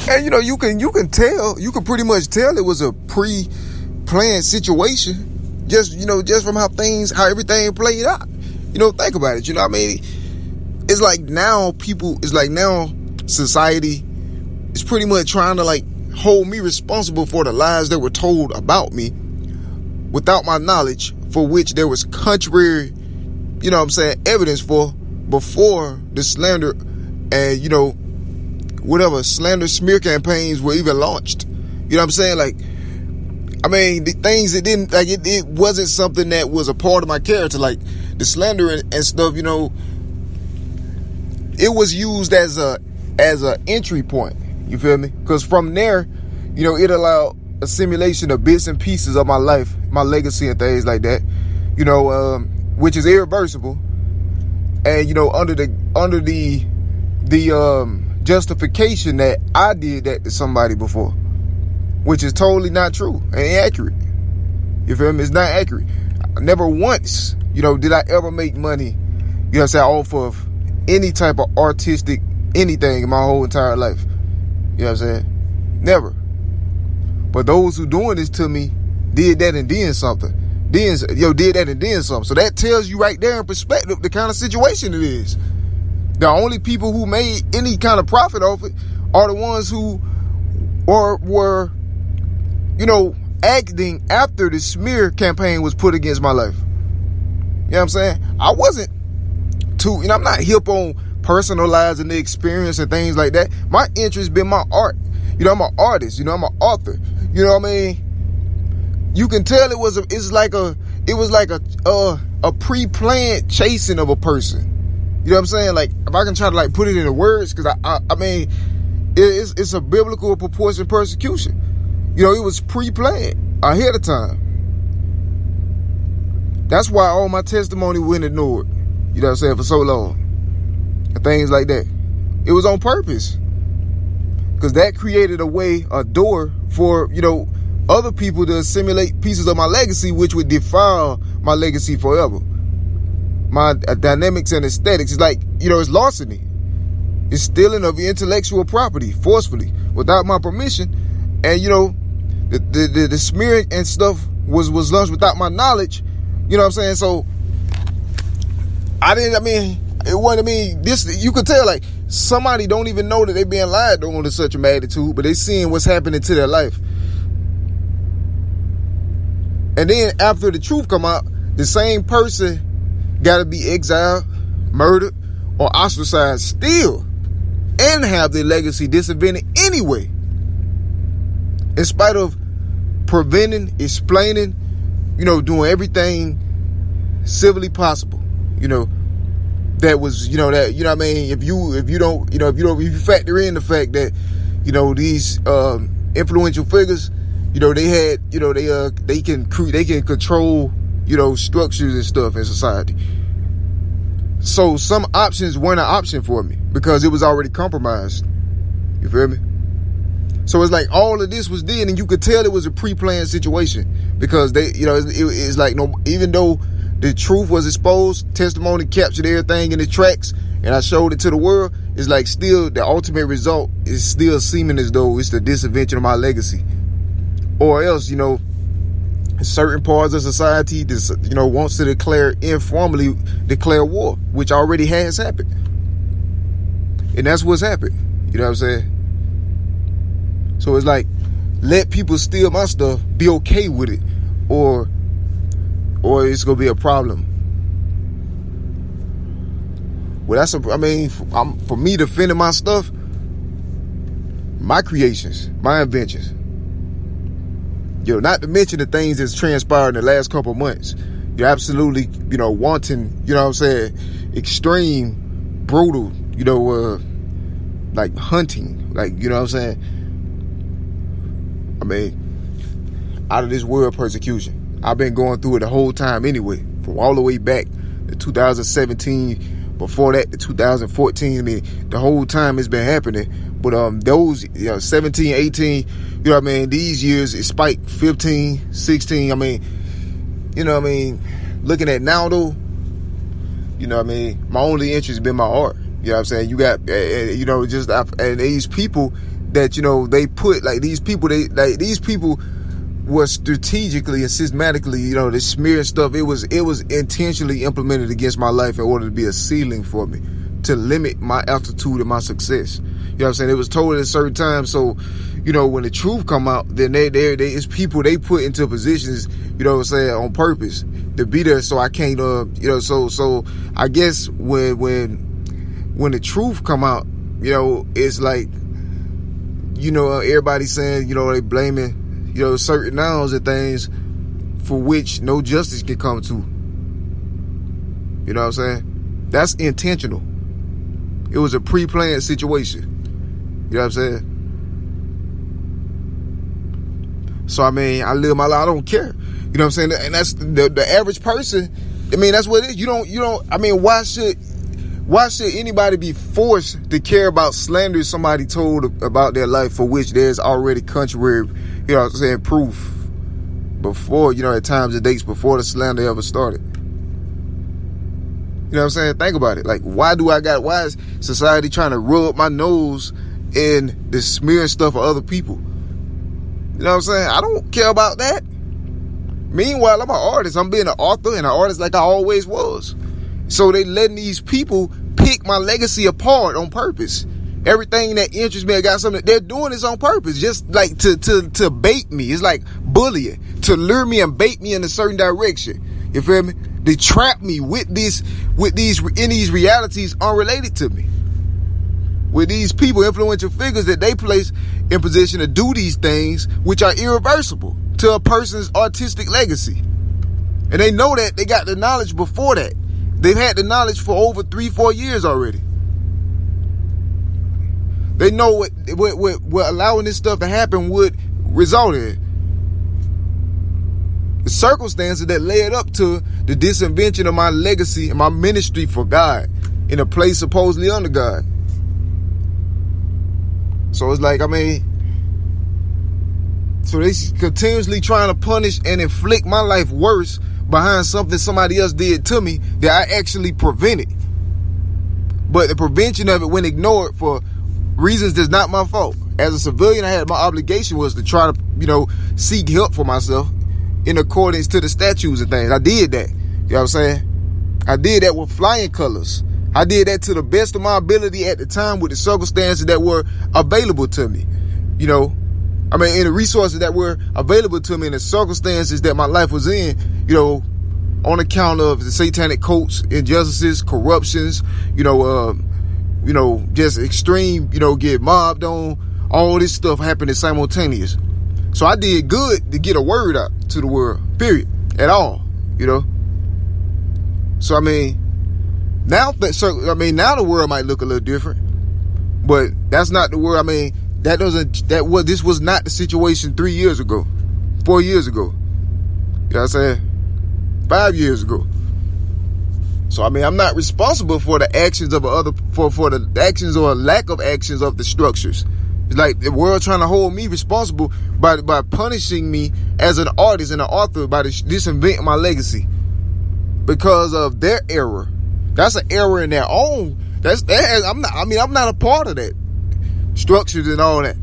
And you can tell, you can pretty much tell it was a pre-planned situation, just from how everything played out. Think about it. I mean, it's like now society is pretty much trying to like hold me responsible for the lies that were told about me without my knowledge, for which there was contrary, evidence for before the slander and, whatever slander smear campaigns were even launched. Like, I mean, the things that didn't, like, it wasn't something that was a part of my character, like the slander and stuff, it was used as a entry point, you feel me? Because from there, it allowed a simulation of bits and pieces of my life, my legacy and things like that, which is irreversible. And, under the justification that I did that to somebody before, which is totally not true and inaccurate. You feel me? It's not accurate. Never once, did I ever make money, off of any type of artistic anything in my whole entire life. You know what I'm saying? Never. But those who doing this to me did that and then something. Did that and then something. So that tells you right there in perspective the kind of situation it is. The only people who made any kind of profit off it are the ones who were acting after the smear campaign was put against my life. You know what I'm saying? I wasn't I'm not hip on personalizing the experience and things like that. My interest been my art. I'm an artist. I'm an author. You know what I mean? You can tell it was like a pre-planned chasing of a person. You know what I'm saying? Like, if I can try to like put it into words, because I mean, it's a biblical proportion persecution. It was pre-planned ahead of time. That's why all my testimony went ignored. You know what I'm saying? For so long. And things like that. It was on purpose. Because that created a door for, other people to assimilate pieces of my legacy, which would defile my legacy forever. My dynamics and aesthetics is like, it's larceny. It's stealing of intellectual property forcefully without my permission. And, the smearing and stuff was launched without my knowledge. You know what I'm saying? So this, you could tell, like, somebody don't even know that they being lied on to such a magnitude, but they seeing what's happening to their life. And then after the truth come out, the same person got to be exiled, murdered, or ostracized still, and have their legacy disadvantage anyway. In spite of preventing, explaining, doing everything civilly possible, that was, what I mean? If you factor in the fact that, these influential figures, they had, they can control, structures and stuff in society. So some options weren't an option for me because it was already compromised. You feel me? So it's like all of this was did, and you could tell it was a pre-planned situation because they, it's like, even though the truth was exposed, testimony captured everything in the tracks, and I showed it to the world, it's like still the ultimate result is still seeming as though it's the disadvantage of my legacy. Or else, certain parts of society, wants to informally declare war, which already has happened. And that's what's happened. You know what I'm saying? So it's like, let people steal my stuff, be okay with it, or it's gonna be a problem. Well, for me defending my stuff, my creations, my inventions. Not to mention the things that's transpired in the last couple of months. You're absolutely, wanting, extreme, brutal, like hunting, like, what I'm saying? Out of this world persecution. I've been going through it the whole time anyway, from all the way back to 2017, before that to 2014. The whole time it's been happening. But those 17, 18, these years it spiked 15, 16. Looking at now though, my only interest has been my art. You know what I'm saying? You got and these people that, they put like these people, were strategically and systematically, they smearing stuff. It was intentionally implemented against my life in order to be a ceiling for me, to limit my altitude and my success. You know what I'm saying? It was told at a certain time. So, when the truth come out, then it's people they put into positions, on purpose to be there. So I can't, so I guess when the truth come out, it's like, everybody saying, they blaming, certain nouns and things for which no justice can come to. You know what I'm saying? That's intentional. It was a pre-planned situation. You know what I'm saying? So, I live my life. I don't care. You know what I'm saying? And that's the average person. That's what it is. You don't, why should anybody be forced to care about slander somebody told about their life for which there's already contrary, proof before, at times and dates before the slander ever started? You know what I'm saying? Think about it. Like, why is society trying to rub my nose in the smearing stuff of other people? You know what I'm saying? I don't care about that. Meanwhile, I'm an artist. I'm being an author and an artist like I always was. So they letting these people pick my legacy apart on purpose. Everything that interests me, I got something. They're doing this on purpose, just like to bait me. It's like bullying, to lure me and bait me in a certain direction. You feel me? They trap me with these realities unrelated to me. With these people, influential figures that they place in position to do these things, which are irreversible to a person's artistic legacy. And they know that. They got the knowledge before that. They've had the knowledge for over 3-4 years already. They know what allowing this stuff to happen would result in. The circumstances that led up to the disinvention of my legacy and my ministry for God in a place supposedly under God. So it's like, so they continuously trying to punish and inflict my life worse behind something somebody else did to me that I actually prevented. But the prevention of it went ignored for reasons that's not my fault. As a civilian, I had my obligation was to try to, seek help for myself in accordance to the statutes and things. I did that. You know what I'm saying? I did that with flying colors. I did that to the best of my ability at the time with the circumstances that were available to me. In the resources that were available to me in the circumstances that my life was in, on account of the satanic cults, injustices, corruptions, just extreme, get mobbed on, all this stuff happening simultaneous. So I did good to get a word out to the world, period, at all, So, now the world might look a little different, but that's not the world. This was not the situation 3 years ago, 4 years ago. You know what I'm saying? 5 years ago. So, I'm not responsible for the actions of for the actions or lack of actions of the structures. It's like the world trying to hold me responsible by punishing me as an artist and an author by disinventing my legacy because of their error. That's an error in their own. I'm not a part of that structures and all that.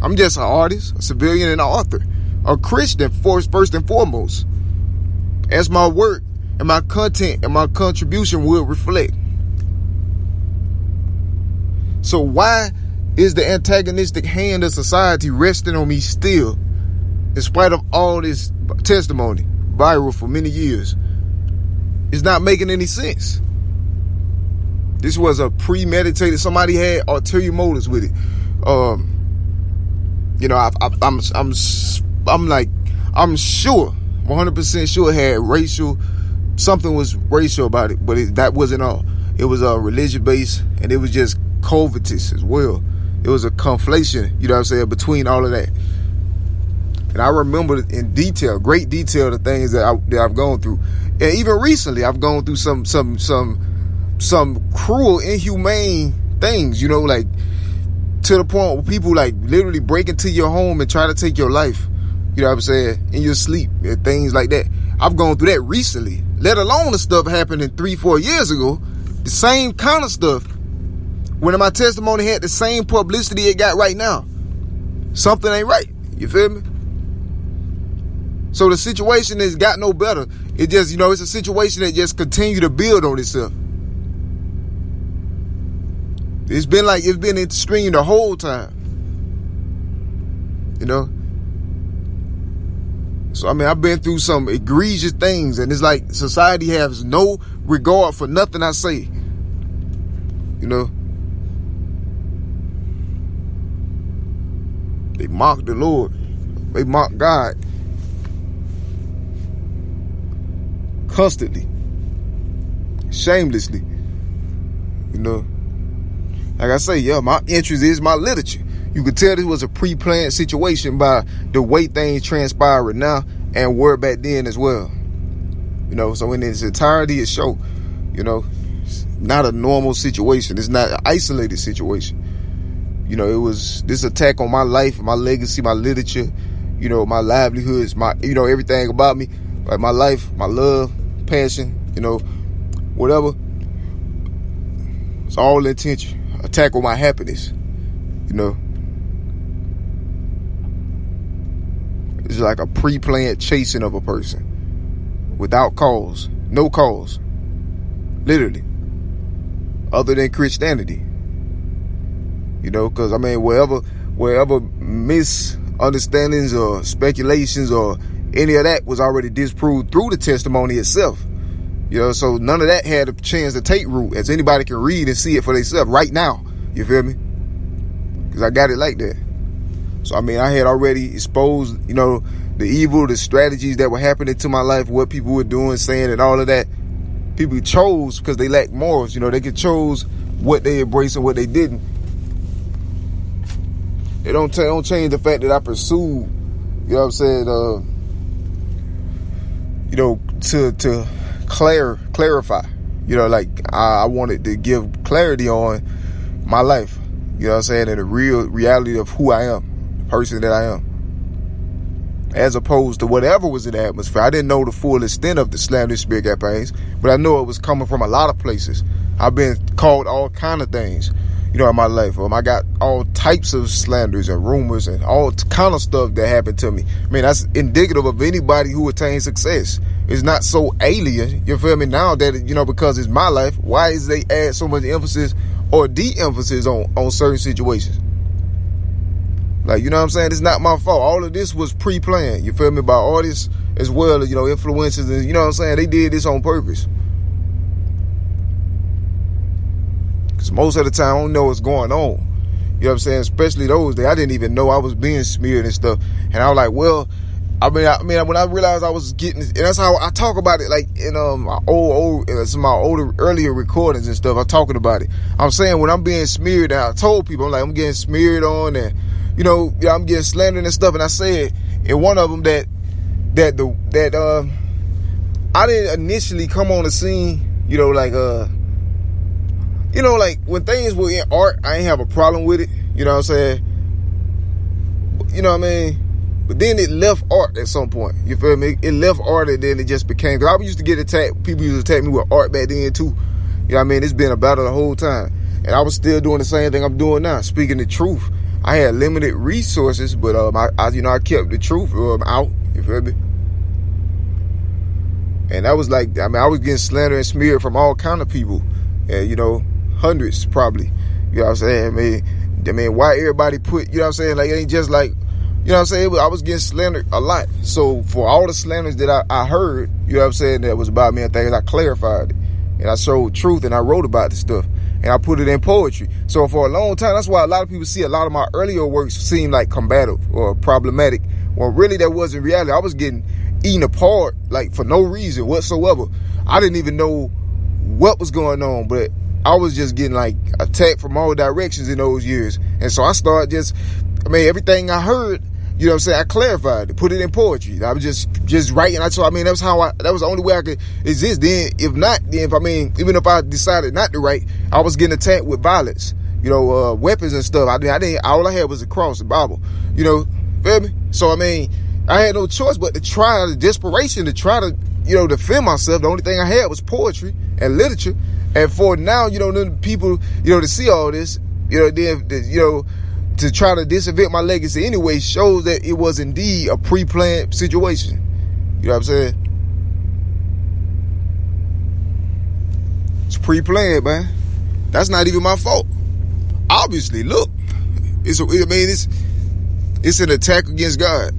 I'm just an artist, a civilian, and an author, a Christian first and foremost, as my work and my content and my contribution will reflect. So why is the antagonistic hand of society resting on me still, in spite of all this testimony, viral for many years? It's not making any sense. This was a premeditated. Somebody had ulterior motives with it. I'm sure, 100% sure it had something was racial about it, but that wasn't all. It was religion based, and it was just covetous as well. It was a conflation, between all of that. And I remember in detail, great detail, the things that I've gone through. And even recently, I've gone through some cruel, inhumane things, like to the point where people like literally break into your home and try to take your life, in your sleep and things like that. I've gone through that recently, let alone the stuff happening 3-4 years ago, the same kind of stuff. When my testimony had the same publicity it got right now. something ain't right. You feel me? So the situation has got no better. It just, it's a situation that just continue to build on itself. It's been extreme the whole time. So, I've been through some egregious things, and it's like society has no regard for nothing I say. They mock the Lord. They mock God. Constantly. Shamelessly. Like I say, my interest is my literature. You could tell this was a pre-planned situation by the way things transpired now and were back then as well. So in its entirety, it showed, it's not a normal situation. It's not an isolated situation. It was this attack on my life, my legacy, my literature, my livelihoods, my, everything about me, like my life, my love, passion, whatever. It's all intention. Attack on my happiness, It's like a pre-planned chasing of a person without cause, no cause, literally, other than Christianity. Because wherever misunderstandings or speculations or any of that was already disproved through the testimony itself. So none of that had a chance to take root, as anybody can read and see it for themselves right now. You feel me? Because I got it like that. So, I had already exposed, the evil, the strategies that were happening to my life, what people were doing, saying, and all of that. People chose because they lacked morals. They could chose what they embraced and what they didn't. It don't change the fact that I pursued, to clarify. I wanted to give clarity on my life. And the real reality of who I am. Person that I am, as opposed to whatever was in the atmosphere. I didn't know the full extent of the slandering spirit campaigns, but I know it was coming from a lot of places. I've been called all kind of things, in my life. I got all types of slanders and rumors and all kind of stuff that happened to me. That's indicative of anybody who attains success. It's not so alien, you feel me, now that, because it's my life, why is they add so much emphasis or de-emphasis on certain situations? Like, what I'm saying? It's not my fault. All of this was pre-planned. You feel me? By artists as well as, influencers. And, what I'm saying? They did this on purpose. Because most of the time, I don't know what's going on. You know what I'm saying? Especially those days. I didn't even know I was being smeared and stuff. And I was like, well, when I realized I was getting, and that's how I talk about it, like in my earlier recordings and stuff, I'm talking about it. I'm saying when I'm being smeared, and I told people, I'm getting smeared on, and I'm getting slandered and stuff. And I said in one of them that I didn't initially come on the scene, like when things were in art, I ain't have a problem with it. You know what I'm saying? But then it left art at some point. You feel me? It left art, and then it just became, because I used to get attacked. People used to attack me with art back then too. It's been a battle the whole time. And I was still doing the same thing I'm doing now, speaking the truth. I had limited resources, but I kept the truth out. You feel me? And that was like, I was getting slandered and smeared from all kind of people, and hundreds probably. You know what I'm saying? Why everybody put? You know what I'm saying? Like, it ain't just like, I was getting slandered a lot. So for all the slanders that I heard, you know what I'm saying, that was about me and things, I clarified it, and I showed truth, and I wrote about this stuff. And I put it in poetry. So for a long time, that's why a lot of people see a lot of my earlier works seem like combative or problematic. Well, really, that wasn't reality. I was getting eaten apart, like, for no reason whatsoever. I didn't even know what was going on, but I was just getting, like, attacked from all directions in those years. And so I started everything I heard, you know what I'm saying, I clarified it, put it in poetry. I was just writing. That was the only way I could exist. Then, if not, even if I decided not to write, I was getting attacked with violence, weapons and stuff. All I had was a cross, the Bible, feel me? So, I had no choice but to try, the desperation to try to, defend myself. The only thing I had was poetry and literature. And for now, the people, to see all this, then, to try to disinvent my legacy anyway shows that it was indeed a pre-planned situation. You know what I'm saying? It's pre-planned, man. That's not even my fault. Obviously, look, it's an attack against God.